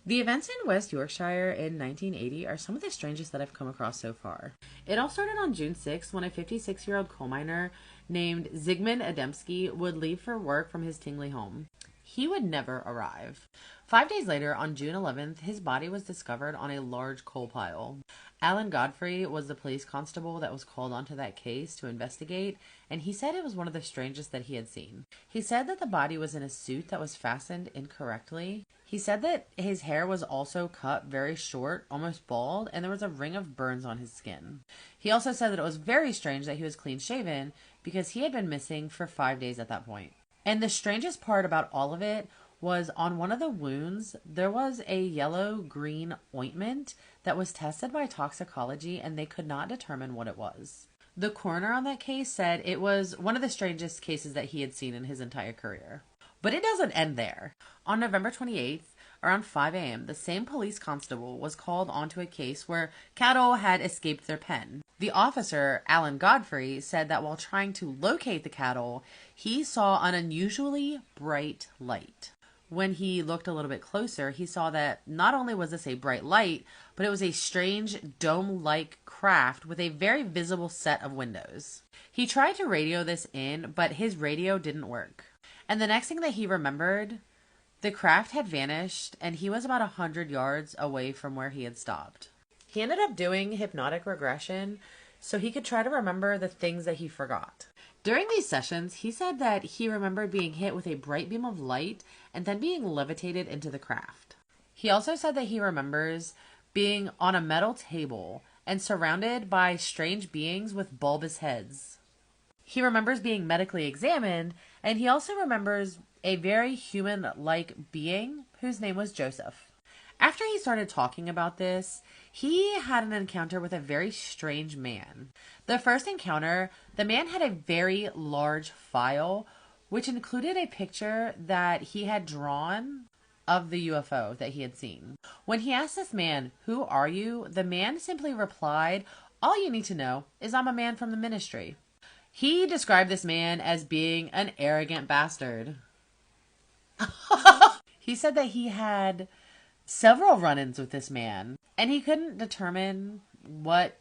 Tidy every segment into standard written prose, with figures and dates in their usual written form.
The events in West Yorkshire in 1980 are some of the strangest that I've come across so far. It all started on June 6th when a 56-year-old coal miner named Zygmunt Adamski would leave for work from his Tingley home. He would never arrive. 5 days later, on June 11th, his body was discovered on a large coal pile. Alan Godfrey was the police constable that was called onto that case to investigate, and he said it was one of the strangest that he had seen. He said that the body was in a suit that was fastened incorrectly. He said that his hair was also cut very short, almost bald, and there was a ring of burns on his skin. He also said that it was very strange that he was clean shaven because he had been missing for 5 days at that point. And the strangest part about all of it was on one of the wounds, there was a yellow-green ointment that was tested by toxicology, and they could not determine what it was. The coroner on that case said it was one of the strangest cases that he had seen in his entire career. But it doesn't end there. On November 28th, around 5 a.m., the same police constable was called onto a case where cattle had escaped their pen. The officer, Alan Godfrey, said that while trying to locate the cattle, he saw an unusually bright light. When he looked a little bit closer, he saw that not only was this a bright light, but it was a strange dome-like craft with a very visible set of windows. He tried to radio this in, but his radio didn't work. And the next thing that he remembered, the craft had vanished, and he was about 100 yards away from where he had stopped. He ended up doing hypnotic regression so he could try to remember the things that he forgot. During these sessions, he said that he remembered being hit with a bright beam of light and then being levitated into the craft. He also said that he remembers being on a metal table and surrounded by strange beings with bulbous heads. He remembers being medically examined, and he also remembers a very human-like being whose name was Joseph. After he started talking about this, he had an encounter with a very strange man. The first encounter, the man had a very large file, which included a picture that he had drawn of the UFO that he had seen. When he asked this man, "Who are you?" the man simply replied, "All you need to know is I'm a man from the ministry." He described this man as being an arrogant bastard. He said that he had several run-ins with this man, and he couldn't determine what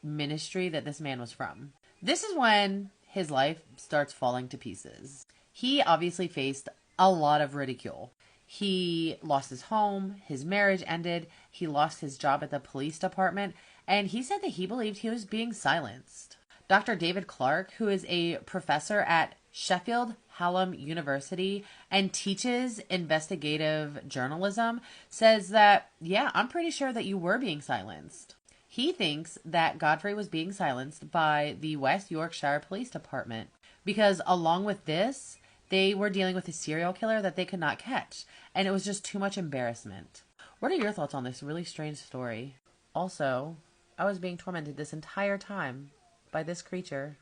ministry that this man was from. This is when his life starts falling to pieces. He obviously faced a lot of ridicule. He lost his home, his marriage ended, he lost his job at the police department, and he said that he believed he was being silenced. Dr. David Clark, who is a professor at Sheffield Hallam University and teaches investigative journalism, says that, yeah, I'm pretty sure that you were being silenced. He thinks that Godfrey was being silenced by the West Yorkshire Police Department because along with this, they were dealing with a serial killer that they could not catch, and it was just too much embarrassment. What are your thoughts on this really strange story? Also, I was being tormented this entire time by this creature.